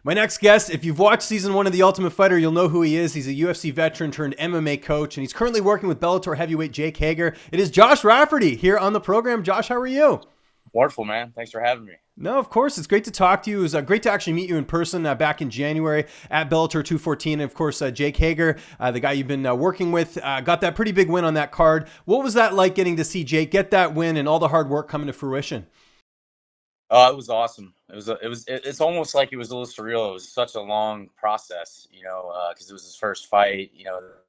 My next guest, if you've watched season 1 of The Ultimate Fighter, you'll know who he is. He's a UFC veteran turned MMA coach, and he's currently working with Bellator heavyweight Jake Hager. It is Josh Rafferty here on the program. Josh, how are you? Wonderful, man. Thanks for having me. No, of course. It's great to talk to you. It was great to actually meet you in person back in January at Bellator 214. And of course, Jake Hager, the guy you've been working with, got that pretty big win on that card. What was that like getting to see Jake get that win and all the hard work coming to fruition? It was awesome. It's almost like it was a little surreal. It was such a long process, because it was his first fight.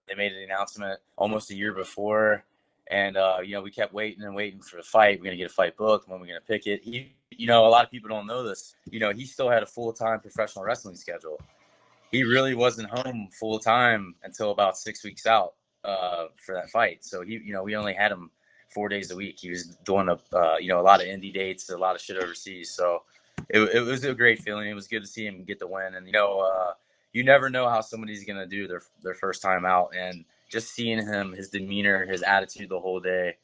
They made an announcement almost a year before, and we kept waiting and waiting for the fight. We're gonna get a fight booked. When we're gonna pick it. A lot of people don't know this. He still had a full-time professional wrestling schedule. He really wasn't home full-time until about 6 weeks out for that fight. So we only had him 4 days a week. He was doing a lot of indie dates, a lot of shit overseas. So it was a great feeling. It was good to see him get the win. And you never know how somebody's gonna do their first time out. And just seeing him, his demeanor, his attitude the whole day,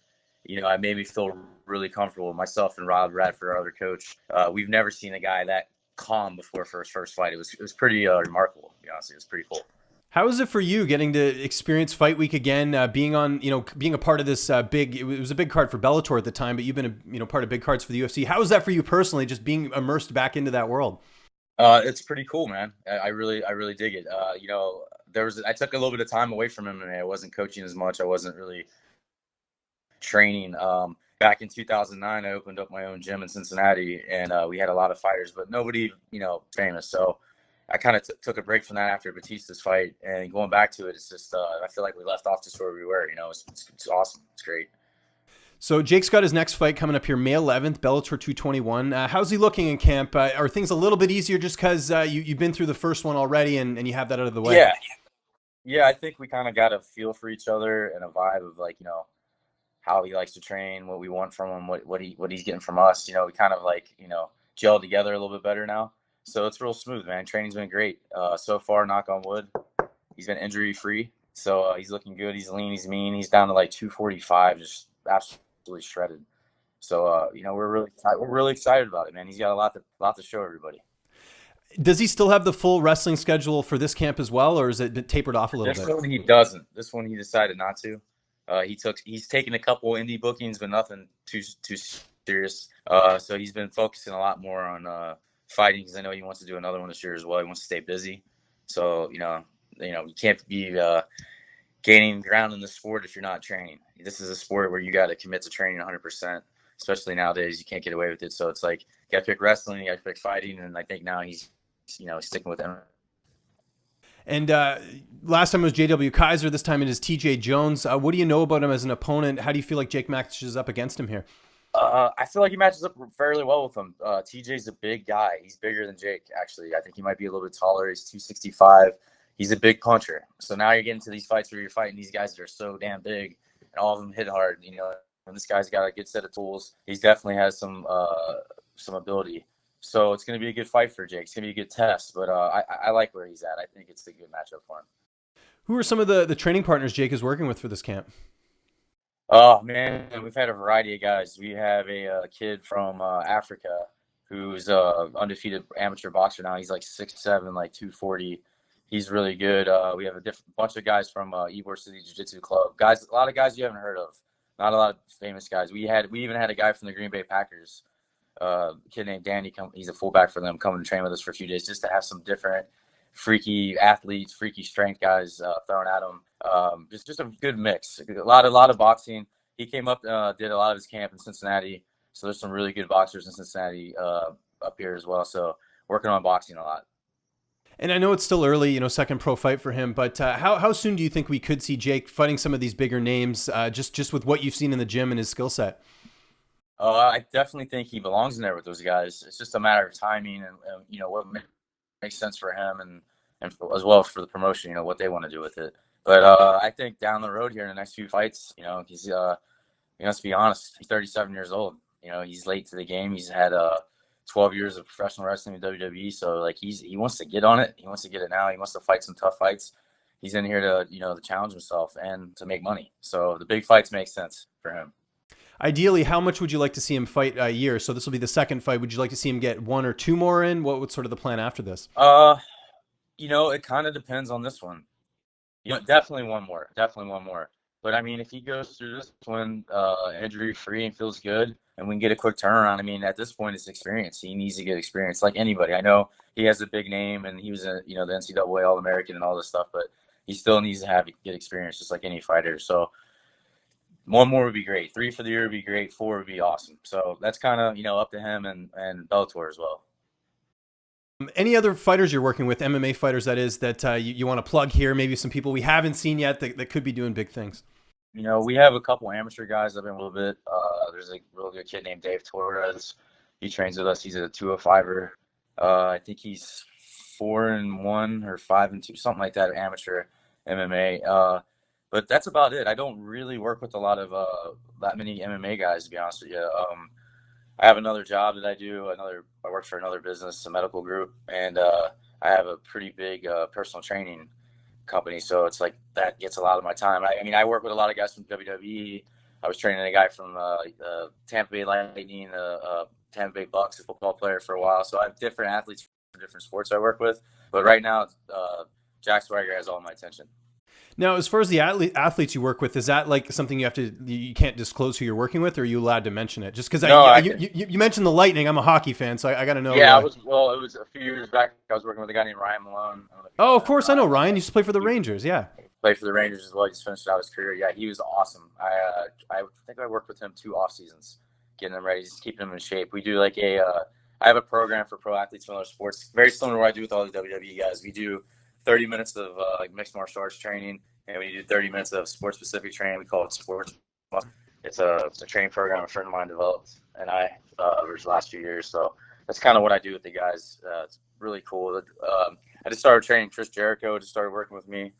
it made me feel really comfortable. Myself and Rob Radford, our other coach, we've never seen a guy that calm before his first fight. It was pretty remarkable. To be honest, it was pretty cool. How is it for you getting to experience Fight Week again, being a part of this it was a big card for Bellator at the time, but you've been part of big cards for the UFC. How is that for you personally, just being immersed back into that world? It's pretty cool, man. I really dig it. I took a little bit of time away from MMA. I wasn't coaching as much. I wasn't really training. Back in 2009, I opened up my own gym in Cincinnati, and we had a lot of fighters, but nobody, famous. So I kind of took a break from that after Batista's fight, and going back to it, it's just I feel like we left off just where we were. It's awesome. It's great. So Jake's got his next fight coming up here May 11th, Bellator 221. How's he looking in camp? Are things a little bit easier just because you've been through the first one already and you have that out of the way? Yeah. I think we kind of got a feel for each other and a vibe of how he likes to train, what we want from him, what he's getting from us. We kind of gel together a little bit better now. So it's real smooth, man. Training's been great so far. Knock on wood. He's been injury free, so he's looking good. He's lean. He's mean. He's down to 245, just absolutely shredded. So we're really excited about it, man. He's got a lot to show everybody. Does he still have the full wrestling schedule for this camp as well, or is it tapered off a little bit? This one he doesn't. This one he decided not to. He's taken a couple indie bookings, but nothing too serious. So he's been focusing a lot more on fighting, because I know he wants to do another one this year as well. He wants to stay busy. So you can't be gaining ground in the sport if you're not training. This is a sport where you got to commit to training 100%. Especially nowadays, you can't get away with it. So it's like you got to pick wrestling, you got to pick fighting, and I think now he's sticking with him. And last time it was J.W. Kaiser. This time it is T.J. Jones. What do you know about him as an opponent? How do you feel like Jake matches up against him here? I feel like he matches up fairly well with him. TJ's a big guy. He's bigger than Jake, actually. I think he might be a little bit taller. He's 265. He's a big puncher. So now you're getting to these fights where you're fighting these guys that are so damn big, and all of them hit hard. And this guy's got a good set of tools. He definitely has some ability. So it's going to be a good fight for Jake. It's going to be a good test. But I like where he's at. I think it's a good matchup for him. Who are some of the training partners Jake is working with for this camp? Oh, man, we've had a variety of guys. We have a kid from Africa who's undefeated amateur boxer now. He's 6'7", 240. He's really good. We have a bunch of guys from Ybor City Jiu-Jitsu Club. Guys, a lot of guys you haven't heard of. Not a lot of famous guys. We even had a guy from the Green Bay Packers, a kid named Danny. He's a fullback for them, coming to train with us for a few days just to have some different freaky athletes, freaky strength guys thrown at him. Just a good mix. A lot of boxing. He came up, did a lot of his camp in Cincinnati. So there's some really good boxers in Cincinnati up here as well. So working on boxing a lot. And I know it's still early, second pro fight for him, but how soon do you think we could see Jake fighting some of these bigger names, just with what you've seen in the gym and his skill set? I definitely think he belongs in there with those guys. It's just a matter of timing and what makes sense for him and as well for the promotion, what they want to do with it. But I think down the road here in the next few fights, he's let's be honest, he's 37 years old. He's late to the game. He's had 12 years of professional wrestling in WWE. So he wants to get on it. He wants to get it now. He wants to fight some tough fights. He's in here to, to challenge himself and to make money. So the big fights make sense for him. Ideally, how much would you like to see him fight a year? So this will be the second fight. Would you like to see him get 1 or 2 more in? What's sort of the plan after this? It kind of depends on this one. Definitely one more. Definitely one more. But I mean, if he goes through this one injury free and feels good, and we can get a quick turnaround, I mean, at this point, it's experience. He needs to get experience, like anybody. I know he has a big name, and he was the NCAA All American and all this stuff, but he still needs to get experience, just like any fighter. So one more would be great. 3 for the year would be great. 4 would be awesome. So that's kind of up to him and Bellator as well. Any other fighters you're working with, MMA fighters that is, that you want to plug here? Maybe some people we haven't seen yet that could be doing big things. We have a couple amateur guys up in a little bit. There's a real good kid named Dave Torres. He trains with us. He's a 205er. I think he's 4-1 or 5-2, something like that, amateur MMA. But that's about it. I don't really work with a lot of that many MMA guys, to be honest with you. I have another job that I do. I work for another business, a medical group, and I have a pretty big personal training company. So it's like that gets a lot of my time. I work with a lot of guys from WWE. I was training a guy from Tampa Bay Lightning, Tampa Bay Bucks, a football player for a while. So I have different athletes from different sports I work with. But right now, Jack Swagger has all my attention. Now, as far as the athletes you work with, is that like something you can't disclose who you're working with, or are you allowed to mention it? Just because you mentioned the Lightning, I'm a hockey fan, so I got to know. Yeah, it was a few years back. I was working with a guy named Ryan Malone. Oh, of course, I know Ryan. He used to play for the Rangers. Yeah, played for the Rangers as well. He just finished out his career. Yeah, he was awesome. I think I worked with him 2 off seasons, getting him ready, just keeping him in shape. We do like I have a program for pro athletes from other sports, very similar to what I do with all the WWE guys. We do 30 minutes of mixed martial arts training, and we do 30 minutes of sport-specific training. We call it sports. It's a training program a friend of mine developed, and I over the last few years. So that's kind of what I do with the guys. It's really cool. I just started training Chris Jericho. Just started working with me.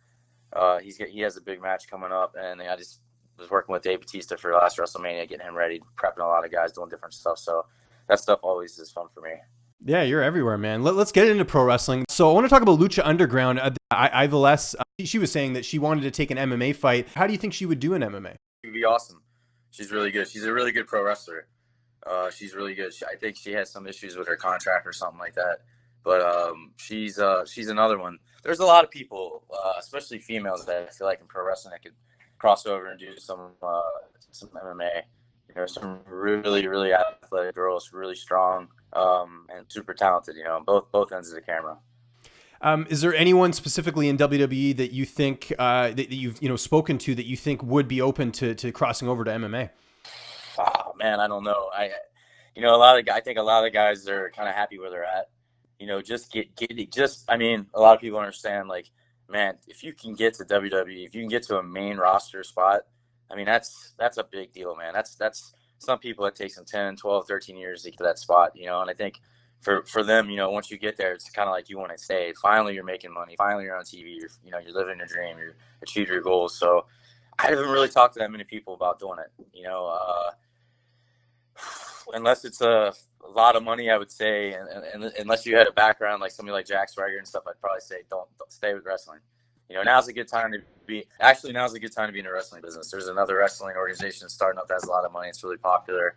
He has a big match coming up, and I just was working with Dave Bautista for the last WrestleMania, getting him ready, prepping a lot of guys, doing different stuff. So that stuff always is fun for me. Yeah, you're everywhere, man. Let's get into pro wrestling. So I want to talk about Lucha Underground. Ivelisse, she was saying that she wanted to take an MMA fight. How do you think she would do in MMA? She would be awesome. She's really good. She's a really good pro wrestler. She's really good. I think she has some issues with her contract or something like that. But she's another one. There's a lot of people, especially females, that I feel like in pro wrestling that could cross over and do some MMA. There's some really, really athletic girls, really strong, and super talented. Both ends of the camera. Is there anyone specifically in WWE that you think that you've spoken to that you think would be open to crossing over to MMA? Oh man, I don't know. I think a lot of guys are kind of happy where they're at. A lot of people understand, like, man, if you can get to WWE, if you can get to a main roster spot, I mean, that's a big deal, man. That's some people, it takes them 10, 12, 13 years to get to that spot, and I think for them, once you get there, it's kind of like you want to stay. Finally, you're making money. Finally, you're on TV. You're living your dream. You're achieving your goals. So I haven't really talked to that many people about doing it, unless it's a lot of money, I would say, and unless you had a background like somebody like Jack Swagger and stuff, I'd probably say don't stay with wrestling. Now's a good time to be in the wrestling business. There's another wrestling organization starting up that has a lot of money. It's really popular.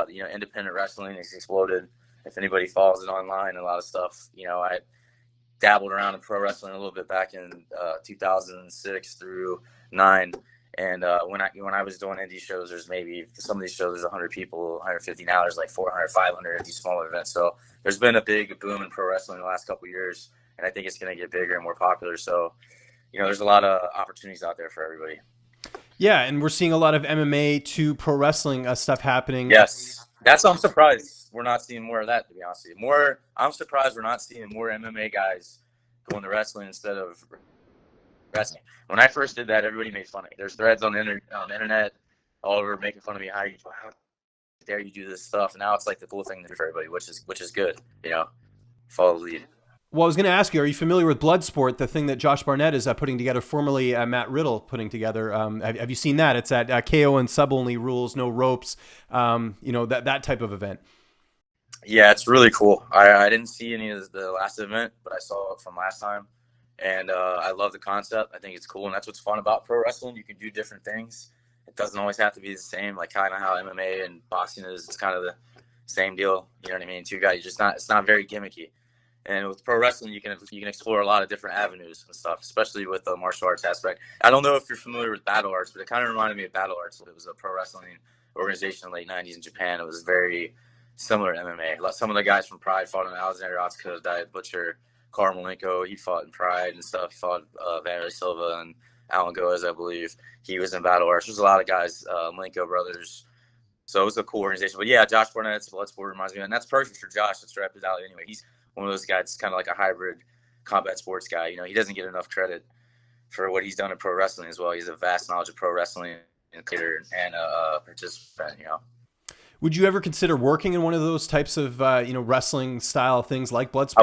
Independent wrestling has exploded. If anybody follows it online, a lot of stuff. I dabbled around in pro wrestling a little bit back in 2006 through 2009. And when I was doing indie shows, there's maybe some of these shows there's 100 people, 150. Now there's like 400, 500 at these smaller events. So there's been a big boom in pro wrestling in the last couple of years, and I think it's going to get bigger and more popular. So, there's a lot of opportunities out there for everybody. Yeah, and we're seeing a lot of MMA to pro wrestling stuff happening. Yes, I'm surprised we're not seeing more of that, to be honest with you. I'm surprised we're not seeing more MMA guys going to wrestling instead of wrestling. When I first did that, everybody made fun of me. There's threads on the internet all over making fun of me. How dare you do this stuff? And now it's like the cool thing to do for everybody, which is good. Follow the lead. Well, I was going to ask you, are you familiar with Bloodsport, the thing that Josh Barnett is putting together, formerly Matt Riddle putting together? Have you seen that? It's at KO and sub-only rules, no ropes, that type of event. Yeah, it's really cool. I didn't see any of the last event, but I saw it from last time. And I love the concept. I think it's cool. And that's what's fun about pro wrestling. You can do different things. It doesn't always have to be the same, like kind of how MMA and boxing is. It's kind of the same deal. You know what I mean? Two guys, it's not very gimmicky. And with pro wrestling, you can explore a lot of different avenues and stuff, especially with the martial arts aspect. I don't know if you're familiar with battle arts, but it kind of reminded me of battle arts. It was a pro wrestling organization in the late 90s in Japan. It was very similar to MMA. Some of the guys from Pride fought in Alexander Otsko's Diet Butcher, Carl Malenko, he fought in Pride and stuff. He fought Vanderlei Silva and Alan Goez, I believe. He was in battle arts. There's a lot of guys, Malenko brothers. So it was a cool organization. But yeah, Josh Barnett's Bloodsport reminds me of, and that's perfect for Josh. That's right up his alley anyway. He's one of those guys, kind of like a hybrid combat sports guy. You know, he doesn't get enough credit for what he's done in pro wrestling as well. He has a vast knowledge of pro wrestling and a participant, you know. Would you ever consider working in one of those types of, wrestling style things like Bloodsport?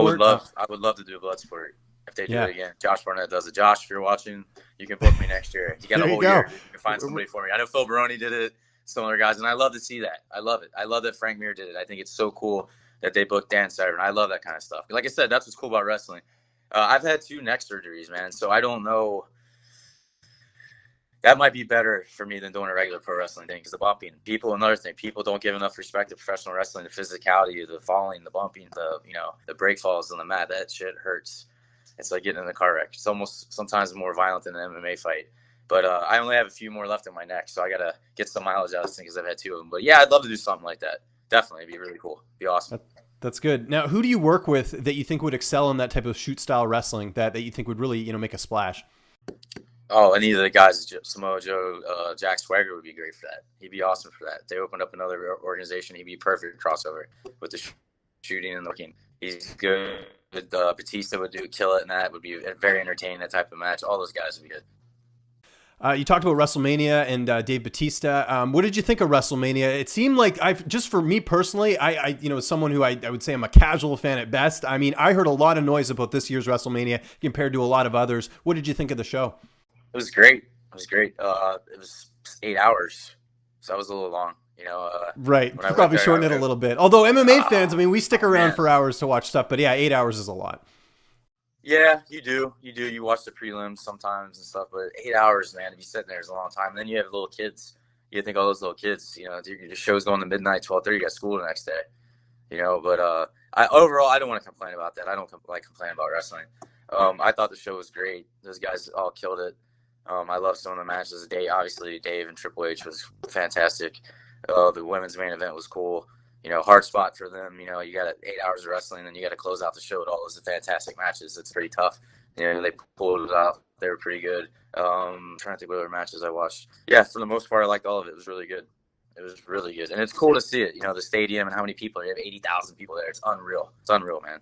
I would love to do a Bloodsport if they do it again. Josh Barnett does it. Josh, if you're watching, you can book me next year. You got a whole year. You can find somebody for me. I know Phil Baroni did it, some other guys, and I love to see that. I love it. I love that Frank Mir did it. I think it's so cool that they booked Dan Severn. I love that kind of stuff. Like I said, that's what's cool about wrestling. I've had 2 neck surgeries, man, so I don't know. That might be better for me than doing a regular pro wrestling thing, because the bumping. Another thing, people don't give enough respect to professional wrestling, the physicality, the falling, the bumping, the break falls on the mat. That shit hurts. It's like getting in a car wreck. It's almost sometimes more violent than an MMA fight. But I only have a few more left in my neck, so I got to get some mileage out of this thing because I've had 2 of them. But yeah, I'd love to do something like that. Definitely. It'd be really cool. It'd be awesome. That's good. Now, who do you work with that you think would excel in that type of shoot style wrestling that you think would really, make a splash? Oh, any of the guys, Samoa Joe, Jack Swagger would be great for that. He'd be awesome for that. If they opened up another organization, he'd be perfect crossover with the shooting and the working. He's good. Batista would kill it, and that would be very entertaining, that type of match. All those guys would be good. You talked about WrestleMania and Dave Batista. What did you think of WrestleMania? It seemed like just for me personally, I as someone who I would say I'm a casual fan at best. I mean, I heard a lot of noise about this year's WrestleMania compared to a lot of others. What did you think of the show? It was great. It was 8 hours, so that was a little long. Right. Probably shorten it a little bit. Although MMA fans, I mean, we stick around for hours to watch stuff, but yeah, 8 hours is a lot. Yeah, you do. You watch the prelims sometimes and stuff, but 8 hours, man, if you sit there, it's a long time. And then you have little kids. You think all those little kids, the show's going to midnight, 12:30, you got school the next day. But overall, I don't want to complain about that. I don't complain about wrestling. I thought the show was great. Those guys all killed it. I love some of the matches. Obviously, Dave and Triple H was fantastic. The women's main event was cool. Hard spot for them. You got 8 hours of wrestling, and you got to close out the show with all those fantastic matches. It's pretty tough. They pulled it out. They were pretty good. Trying to think what other matches I watched. Yeah, for the most part, I liked all of it. It was really good. It was really good, and it's cool to see it. The stadium and how many people. You have 80,000 people there. It's unreal. It's unreal, man.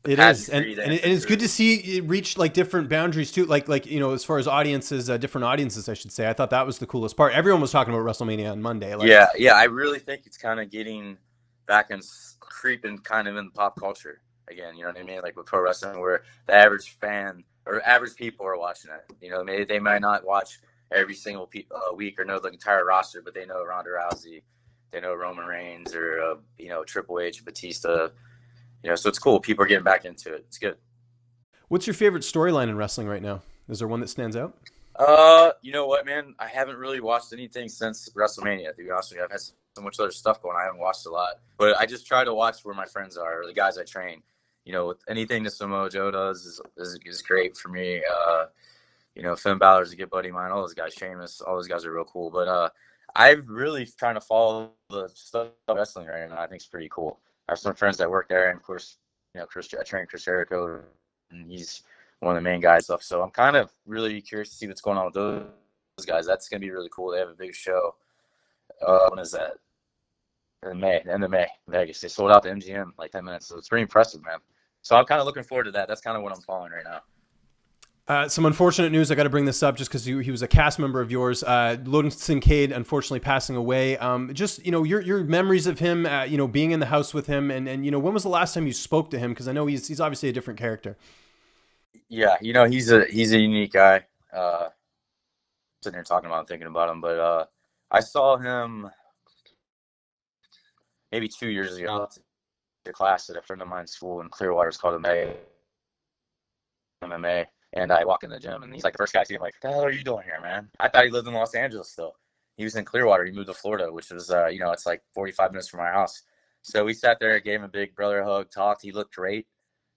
It is, and it's good to see it reach like different boundaries too. Like as far as audiences, different audiences, I should say. I thought that was the coolest part. Everyone was talking about WrestleMania on Monday. Yeah. I really think it's kind of getting back and creeping kind of in pop culture again. You know what I mean? Like with pro wrestling, where the average fan or average people are watching it. Maybe they might not watch every single week or know the entire roster, but they know Ronda Rousey, they know Roman Reigns, or Triple H, Batista. So it's cool. People are getting back into it. It's good. What's your favorite storyline in wrestling right now? Is there one that stands out? You know what, man? I haven't really watched anything since WrestleMania, to be honest with you. I've had so much other stuff going. I haven't watched a lot. But I just try to watch where my friends are, or the guys I train. With anything that Samoa Joe does is great for me. Finn Balor's a good buddy of mine. All those guys, Sheamus, all those guys are real cool. But I'm really trying to follow the stuff of wrestling right now. I think it's pretty cool. I have some friends that work there, and of course, I train Chris Jericho, and he's one of the main guys. Stuff. So I'm kind of really curious to see what's going on with those guys. That's gonna be really cool. They have a big show. When is that? In May, end of May, Vegas. They sold out the MGM like 10 minutes, so it's pretty impressive, man. So I'm kind of looking forward to that. That's kind of what I'm following right now. Some unfortunate news. I got to bring this up just because he was a cast member of yours. Loden SinKade, unfortunately passing away. Just your memories of him. Being in the house with him, and when was the last time you spoke to him? Because I know he's obviously a different character. Yeah, he's a unique guy. Sitting here talking about him, thinking about him, but I saw him maybe 2 years ago. A class at a friend of mine's school in Clearwater. It's called MMA. And I walk in the gym, and he's like the first guy I see. I'm like, what the hell are you doing here, man? I thought he lived in Los Angeles still. he was in Clearwater. He moved to Florida, which was, you know, it's like 45 minutes from our house. So we sat there, gave him a big brother hug, talked. He looked great.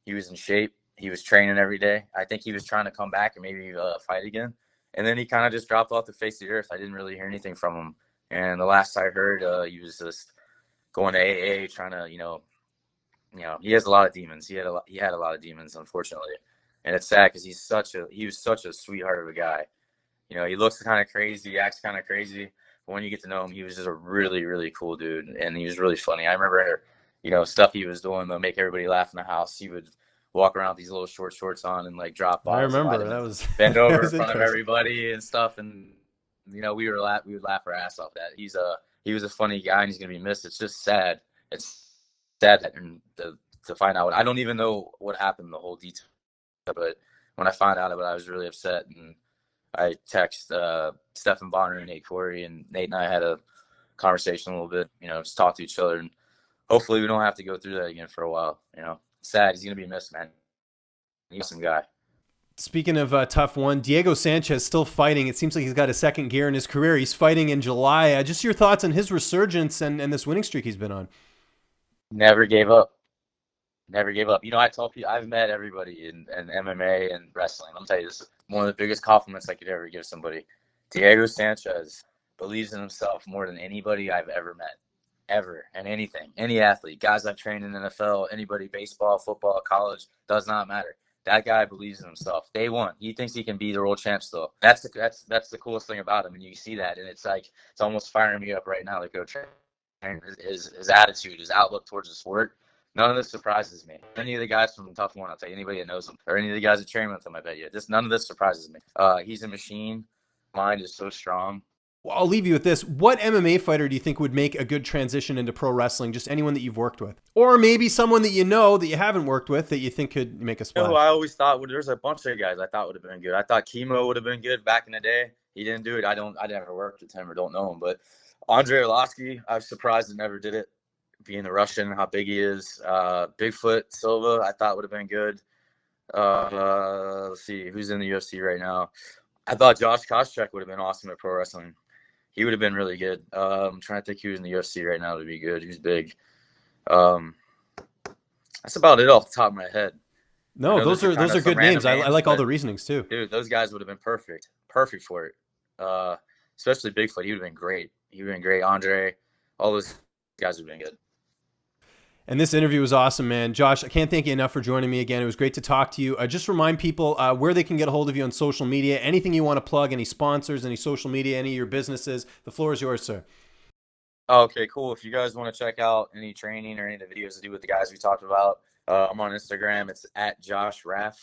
He was in shape. He was training every day. I think he was trying to come back and maybe fight again. And then he kind of just dropped off the face of the earth. I didn't really hear anything from him. And the last I heard, he was just going to AA, trying to, he has a lot of demons. He had a lot of demons, unfortunately. And it's sad because he was such a sweetheart of a guy. You know, he looks kind of crazy, he acts kind of crazy. But when you get to know him, he was just a really, really cool dude. And he was really funny. I remember, stuff he was doing to make everybody laugh in the house. He would walk around with these little short shorts on and like drop bottles. I remember that was bend over in front of everybody and stuff. And, we would laugh our ass off that. He was a funny guy and he's going to be missed. It's just sad. It's sad to find out. I don't even know what happened, the whole detail. But when I found out about it, I was really upset. And I text Stephen Bonner and Nate Corey, and Nate and I had a conversation a little bit, just talk to each other. And hopefully we don't have to go through that again for a while. Sad. He's going to be missed, man. He's some guy. Speaking of tough one, Diego Sanchez still fighting. It seems like he's got a second gear in his career. He's fighting in July. Just your thoughts on his resurgence and this winning streak he's been on. Never gave up. Never gave up. I tell people, I've met everybody in MMA and wrestling. I'll tell you, this is one of the biggest compliments I could ever give somebody. Diego Sanchez believes in himself more than anybody I've ever met. Ever. And anything. Any athlete. Guys I've trained in the NFL, anybody, baseball, football, college, does not matter. That guy believes in himself. Day one, he thinks he can be the world champ still. That's the coolest thing about him, and you see that, and it's like it's almost firing me up right now to go train. His attitude, his outlook towards the sport, none of this surprises me. Any of the guys from Tough One, I'll tell you, anybody that knows him, or any of the guys that train with him, I bet you, just none of this surprises me. He's a machine. Mind is so strong. Well, I'll leave you with this. What MMA fighter do you think would make a good transition into pro wrestling? Just anyone that you've worked with. Or maybe someone that you know that you haven't worked with that you think could make a splash. I always thought there's a bunch of guys I thought would have been good. I thought Chemo would have been good back in the day. He didn't do it. I never worked with him or don't know him. But Andre Arlovsky, I was surprised he never did it. Being the Russian, how big he is. Bigfoot Silva, I thought would have been good. Let's see, who's in the UFC right now? I thought Josh Koscheck would have been awesome at pro wrestling. He would have been really good. I'm trying to think who's in the UFC right now to be good. Who's big? That's about it off the top of my head. No, those are good names. I like all the reasonings too. Dude, those guys would have been perfect for it. Especially Bigfoot. He would have been great. Andre, all those guys would have been good. And this interview was awesome, man. Josh, I can't thank you enough for joining me again. It was great to talk to you. Just remind people where they can get a hold of you on social media. Anything you want to plug, any sponsors, any social media, any of your businesses. The floor is yours, sir. Okay, cool. If you guys want to check out any training or any of the videos to do with the guys we talked about, I'm on Instagram. It's at @JoshRaff_.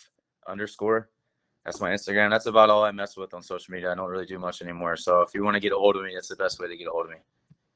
That's my Instagram. That's about all I mess with on social media. I don't really do much anymore. So if you want to get a hold of me, that's the best way to get a hold of me.